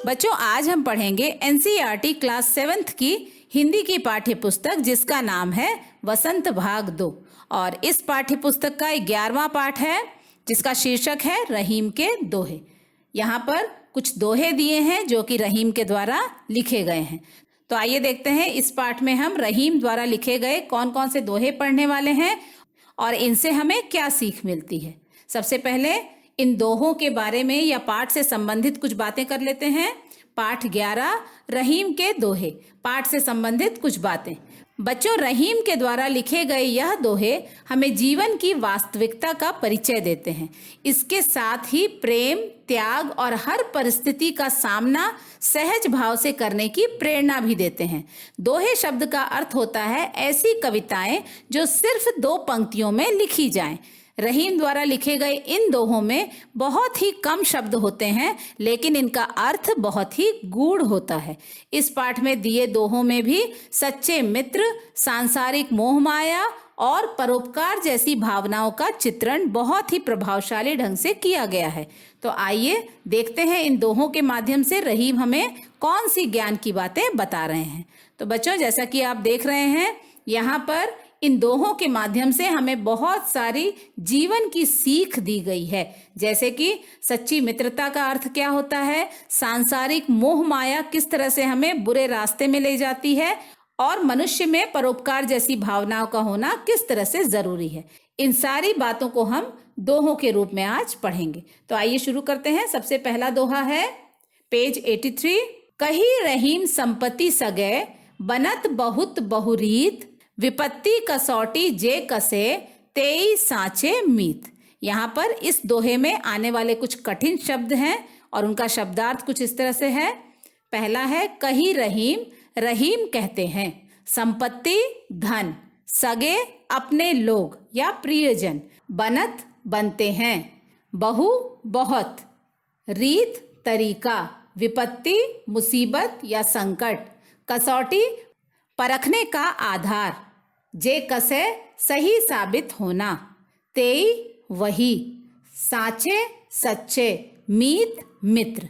बच्चों, आज हम पढ़ेंगे एनसीईआरटी क्लास 7th की हिंदी की पाठ्य पुस्तक जिसका नाम है वसंत भाग 2। और इस पाठ्य पुस्तक का 11वां पाठ है जिसका शीर्षक है रहीम के दोहे। यहाँ पर कुछ दोहे दिए हैं जो कि रहीम के द्वारा लिखे गए हैं। तो आइए देखते हैं इस पाठ में हम रहीम द्वारा लिखे गए कौन कौन से दोहे पढ़ने वाले हैं और इनसे हमें क्या सीख मिलती है। सबसे पहले इन दोहों के बारे में या पाठ से संबंधित कुछ बातें कर लेते हैं। पाठ 11 रहीम के दोहे, पाठ से संबंधित कुछ बातें। बच्चों, रहीम के द्वारा लिखे गए यह दोहे हमें जीवन की वास्तविकता का परिचय देते हैं। इसके साथ ही प्रेम, त्याग और हर परिस्थिति का सामना सहज भाव से करने की प्रेरणा भी देते हैं। दोहे शब्द का अर्थ होता है ऐसी कविताएं जो सिर्फ 2 पंक्तियों में लिखी जाएं। रहीम द्वारा लिखे गए इन दोहों में बहुत ही कम शब्द होते हैं, लेकिन इनका अर्थ बहुत ही गूढ़ होता है। इस पाठ में दिए दोहों में भी सच्चे मित्र, सांसारिक मोह माया और परोपकार जैसी भावनाओं का चित्रण बहुत ही प्रभावशाली ढंग से किया गया है। तो आइए देखते हैं इन दोहों के माध्यम से रहीम हमें कौन सी ज्ञान की बातें बता रहे हैं। तो बच्चों, जैसा कि आप देख रहे हैं यहाँ पर इन दोहों के माध्यम से हमें बहुत सारी जीवन की सीख दी गई है। जैसे कि सच्ची मित्रता का अर्थ क्या होता है, सांसारिक मोह माया किस तरह से हमें बुरे रास्ते में ले जाती है और मनुष्य में परोपकार जैसी भावनाओं का होना किस तरह से जरूरी है। इन सारी बातों को हम दोहों के रूप में आज पढ़ेंगे। तो आइए शुरू करते हैं। सबसे पहला दोहा है पेज 83। कही रहीम संपत्ति सगै, बनत बहुत बहुरीत, विपत्ति कसौटी जे कसे, तेई सांचे मीत। यहाँ पर इस दोहे में आने वाले कुछ कठिन शब्द हैं और उनका शब्दार्थ कुछ इस तरह से है। पहला है कही रहीम, रहीम कहते हैं। संपत्ति धन, सगे अपने लोग या प्रियजन, बनत बनते हैं, बहु बहुत, रीत तरीका, विपत्ति मुसीबत या संकट, कसौटी परखने का आधार, जे कसे सही साबित होना, तेई वही, साचे सच्चे, मीत मित्र।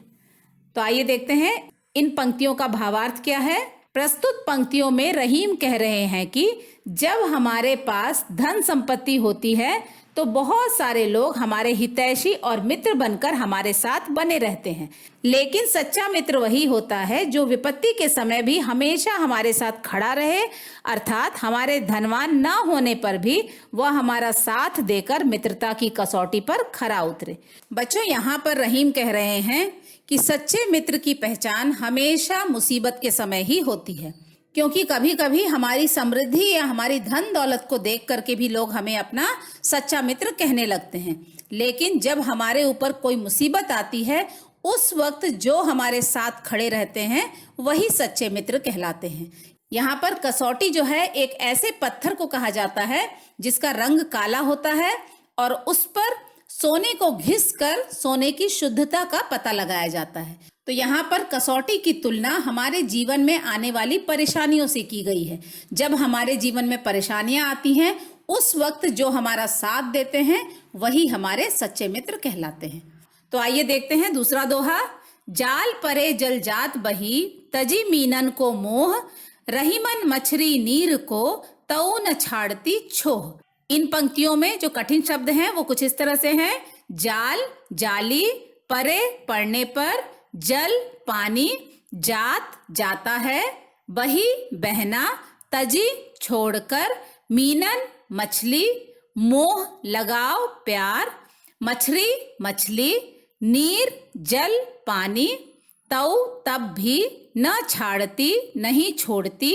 तो आइए देखते हैं इन पंक्तियों का भावार्थ क्या है। प्रस्तुत पंक्तियों में रहीम कह रहे हैं कि जब हमारे पास धन संपत्ति होती है तो बहुत सारे लोग हमारे हितैषी और मित्र बनकर हमारे साथ बने रहते हैं, लेकिन सच्चा मित्र वही होता है जो विपत्ति के समय भी हमेशा हमारे साथ खड़ा रहे, अर्थात हमारे धनवान न होने पर भी वह हमारा साथ देकर मित्रता की कसौटी पर खरा उतरे। बच्चों, यहाँ पर रहीम कह रहे हैं कि सच्चे मित्र की पहचान हमेशा मुसीबत के समय ही होती है, क्योंकि कभी कभी हमारी समृद्धि या हमारी धन दौलत को देख करके भी लोग हमें अपना सच्चा मित्र कहने लगते हैं। लेकिन जब हमारे ऊपर कोई मुसीबत आती है उस वक्त जो हमारे साथ खड़े रहते हैं वही सच्चे मित्र कहलाते हैं। यहाँ पर कसौटी जो है एक ऐसे पत्थर को कहा जाता है जिसका रंग काला होता है और उस पर सोने को घिस कर सोने की शुद्धता का पता लगाया जाता है। तो यहाँ पर कसौटी की तुलना हमारे जीवन में आने वाली परेशानियों से की गई है। जब हमारे जीवन में परेशानियां आती हैं उस वक्त जो हमारा साथ देते हैं वही हमारे सच्चे मित्र कहलाते हैं। तो आइए देखते हैं दूसरा दोहा। जाल परे जल जात बही, तजी मीनन को मोह, रहीमन मछरी नीर को, तऊ न छाड़ती छोह। इन पंक्तियों में जो कठिन शब्द हैं वो कुछ इस तरह से हैं। जाल जाली, परे पड़ने पर, जल पानी, जात जाता है, बही बहना, तजी छोड़कर, मीनन मछली, मोह लगाव प्यार, मछरी मछली, नीर जल पानी, तऊ तब भी, न छाड़ती नहीं छोड़ती,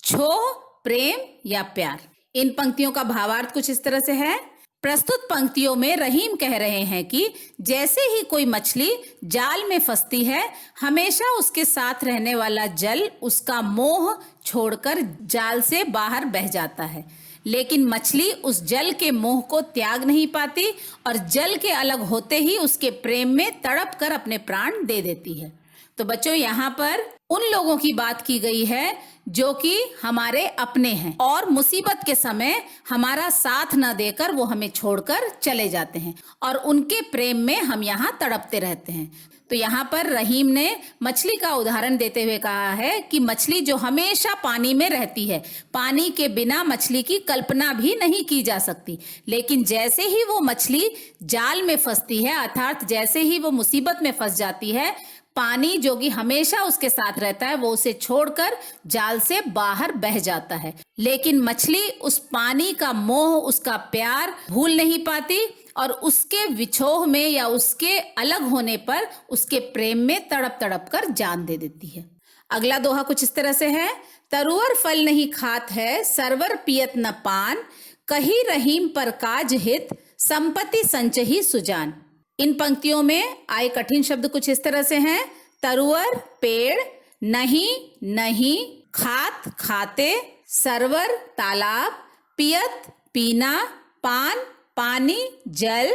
छोह प्रेम या प्यार। इन पंक्तियों का भावार्थ कुछ इस तरह से है। प्रस्तुत पंक्तियों में रहीम कह रहे हैं कि जैसे ही कोई मछली जाल में फंसती है, हमेशा उसके साथ रहने वाला जल उसका मोह छोड़कर जाल से बाहर बह जाता है, लेकिन मछली उस जल के मोह को त्याग नहीं पाती और जल के अलग होते ही उसके प्रेम में तड़प कर अपने प्राण दे देती है। तो बच्चों यहाँ पर उन लोगों की बात की गई है जो कि हमारे अपने हैं और मुसीबत के समय हमारा साथ न देकर वो हमें छोड़कर चले जाते हैं और उनके प्रेम में हम यहाँ तड़पते रहते हैं। तो यहाँ पर रहीम ने मछली का उदाहरण देते हुए कहा है कि मछली जो हमेशा पानी में रहती है, पानी के बिना मछली की कल्पना भी नहीं की जा सकती, लेकिन जैसे ही वो मछली जाल में फंसती है, अर्थात जैसे ही वो मुसीबत में फंस जाती है, पानी जो कि हमेशा उसके साथ रहता है वो उसे छोड़कर जाल से बाहर बह जाता है। लेकिन मछली उस पानी का मोह, उसका प्यार भूल नहीं पाती और उसके विछोह में या उसके अलग होने पर उसके प्रेम में तड़प तड़प कर जान दे देती है। अगला दोहा कुछ इस तरह से है, तरुअर फल नहीं खात है, सरवर पियत न पान, कही रहीम पर काज हित, संपत्ति संचही सुजान। इन पंक्तियों में आए कठिन शब्द कुछ इस तरह से हैं, तरुअर पेड़, नहीं नहीं, खात खाते, सरवर तालाब, पियत पीना, पान पानी जल,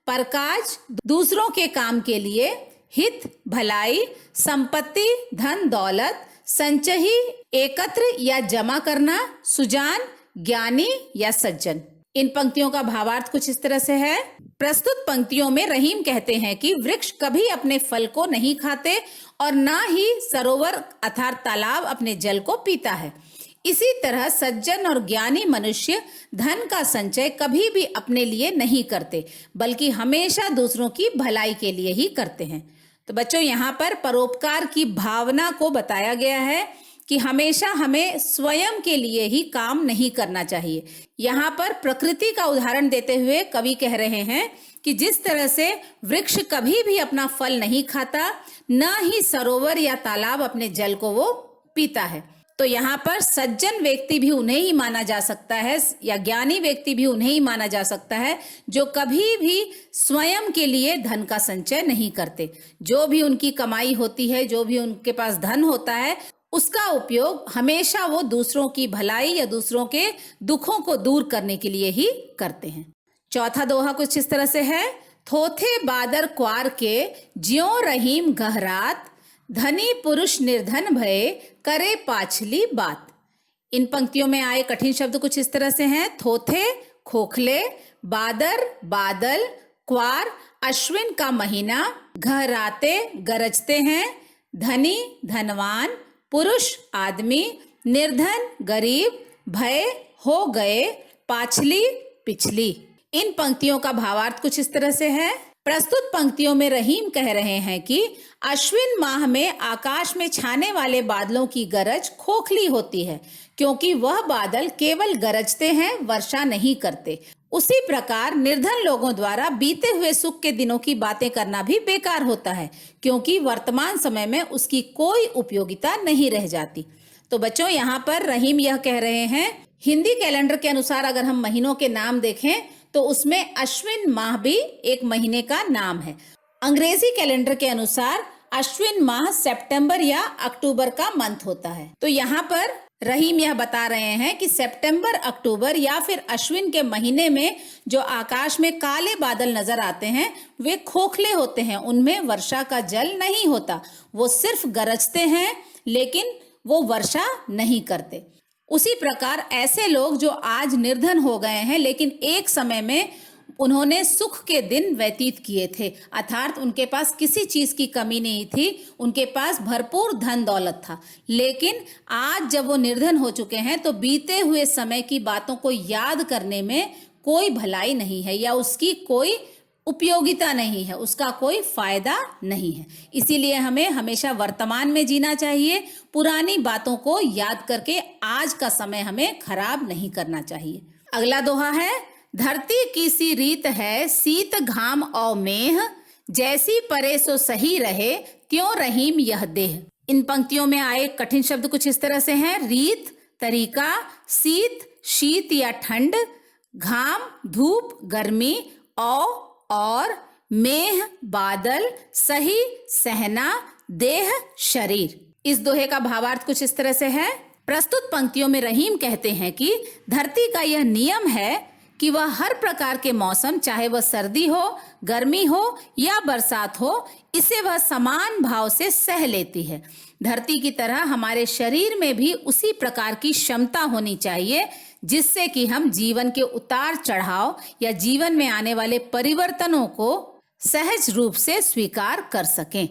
परकाज दूसरों के काम के लिए, हित भलाई, संपत्ति धन दौलत, संचही एकत्र या जमा करना, सुजान ज्ञानी या सज्जन। इन पंक्तियों का भावार्थ कुछ इस तरह से है, प्रस्तुत पंक्तियों में रहीम कहते हैं कि वृक्ष कभी अपने फल को नहीं खाते और ना ही सरोवर अर्थात तालाब अपने जल को पीता है। इसी तरह सज्जन और ज्ञानी मनुष्य धन का संचय कभी भी अपने लिए नहीं करते, बल्कि हमेशा दूसरों की भलाई के लिए ही करते हैं। तो बच्चों यहाँ पर परोपकार की भावना को बताया गया है कि हमेशा हमें स्वयं के लिए ही काम नहीं करना चाहिए। यहाँ पर प्रकृति का उदाहरण देते हुए कवि कह रहे हैं कि जिस तरह से वृक्ष कभी भी अपना फल नहीं खाता, न ही सरोवर या तालाब अपने जल को वो पीता है, तो यहाँ पर सज्जन व्यक्ति भी उन्हें ही माना जा सकता है या ज्ञानी व्यक्ति भी उन्हें ही माना जा सकता है जो कभी भी स्वयं के लिए धन का संचय नहीं करते। जो भी उनकी कमाई होती है, जो भी उनके पास धन होता है, उसका उपयोग हमेशा वो दूसरों की भलाई या दूसरों के दुखों को दूर करने के लिए ही करते हैं। चौथा दोहा कुछ इस तरह से है, थोथे बादर क्वार के, ज्यों रहीम गहरात, धनी पुरुष निर्धन भये, करे पाछली बात। इन पंक्तियों में आए कठिन शब्द कुछ इस तरह से हैं, थोथे खोखले, बादर बादल, क्वार अश्विन का महीना, घहराते गरजते हैं, धनी धनवान, पुरुष आदमी, निर्धन गरीब, भय हो गए, पाछली पिछली। इन पंक्तियों का भावार्थ कुछ इस तरह से है, प्रस्तुत पंक्तियों में रहीम कह रहे हैं कि अश्विन माह में आकाश में छाने वाले बादलों की गरज खोखली होती है, क्योंकि वह बादल केवल गरजते हैं, वर्षा नहीं करते। उसी प्रकार निर्धन लोगों द्वारा बीते हुए सुख के दिनों की बातें करना भी बेकार होता है, क्योंकि वर्तमान समय में उसकी कोई उपयोगिता नहीं रह जाती। तो बच्चों यहाँ पर रहीम यह कह रहे हैं, हिंदी कैलेंडर के अनुसार अगर हम महीनों के नाम देखें तो उसमें अश्विन माह भी एक महीने का नाम है। अंग्रेजी कैलेंडर के अनुसार अश्विन माह सितंबर या अक्टूबर का मंथ होता है। तो यहाँ पर रहीम यह बता रहे हैं कि सितंबर, अक्टूबर या फिर अश्विन के महीने में जो आकाश में काले बादल नजर आते हैं वे खोखले होते हैं, उनमें वर्षा का जल नहीं होता, वो सिर्फ गरजते हैं लेकिन वो वर्षा नहीं करते। उसी प्रकार ऐसे लोग जो आज निर्धन हो गए हैं लेकिन एक समय में उन्होंने सुख के दिन व्यतीत किए थे, अर्थात उनके पास किसी चीज की कमी नहीं थी, उनके पास भरपूर धन दौलत था, लेकिन आज जब वो निर्धन हो चुके हैं तो बीते हुए समय की बातों को याद करने में कोई भलाई नहीं है या उसकी कोई उपयोगिता नहीं है, उसका कोई फायदा नहीं है। इसीलिए हमें हमेशा वर्तमान में जीना चाहिए, पुरानी बातों को याद करके आज का समय हमें खराब नहीं करना चाहिए। अगला दोहा है, धरती की सी रीत है, शीत घाम और मेह, जैसी परे सो सही रहे, त्यों रहीम यह देह। इन पंक्तियों में आए कठिन शब्द कुछ इस तरह से हैं, रीत तरीका, शीत शीत या ठंड, घाम धूप गर्मी, और मेह बादल, सही सहना, देह शरीर। इस दोहे का भावार्थ कुछ इस तरह से है, प्रस्तुत पंक्तियों में रहीम कहते हैं कि धरती का यह नियम है कि वह हर प्रकार के मौसम, चाहे वह सर्दी हो, गर्मी हो या बरसात हो, इसे वह समान भाव से सह लेती है। धरती की तरह हमारे शरीर में भी उसी प्रकार की क्षमता होनी चाहिए जिससे कि हम जीवन के उतार चढ़ाव या जीवन में आने वाले परिवर्तनों को सहज रूप से स्वीकार कर सकें।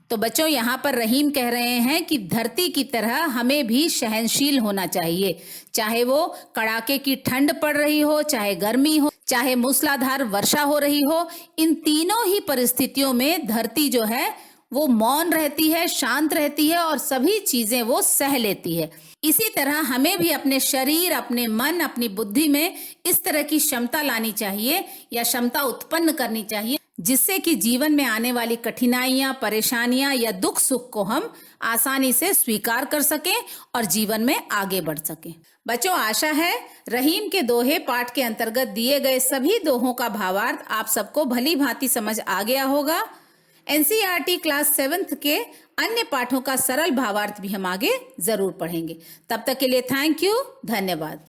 तो बच्चों, यहाँ पर रहीम कह रहे हैं कि धरती की तरह हमें भी सहनशील होना चाहिए, चाहे वो कड़ाके की ठंड पड़ रही हो, चाहे गर्मी हो, चाहे मूसलाधार वर्षा हो रही हो। इन तीनों ही परिस्थितियों में धरती जो है वो मौन रहती है, शांत रहती है और सभी चीजें वो सह लेती है। इसी तरह हमें भी अपने शरीर, अपने मन, अपनी बुद्धि में इस तरह की क्षमता लानी चाहिए या क्षमता उत्पन्न करनी चाहिए जिससे कि जीवन में आने वाली कठिनाइयां, परेशानियां या दुख सुख को हम आसानी से स्वीकार कर सकें और जीवन में आगे बढ़ सकें। बच्चों, आशा है रहीम के दोहे पाठ के अंतर्गत दिए गए सभी दोहों का भावार्थ आप सबको भली भांति समझ आ गया होगा। एनसीईआरटी क्लास 7th के अन्य पाठों का सरल भावार्थ भी हम आगे जरूर पढ़ेंगे। तब तक के लिए थैंक यू, धन्यवाद।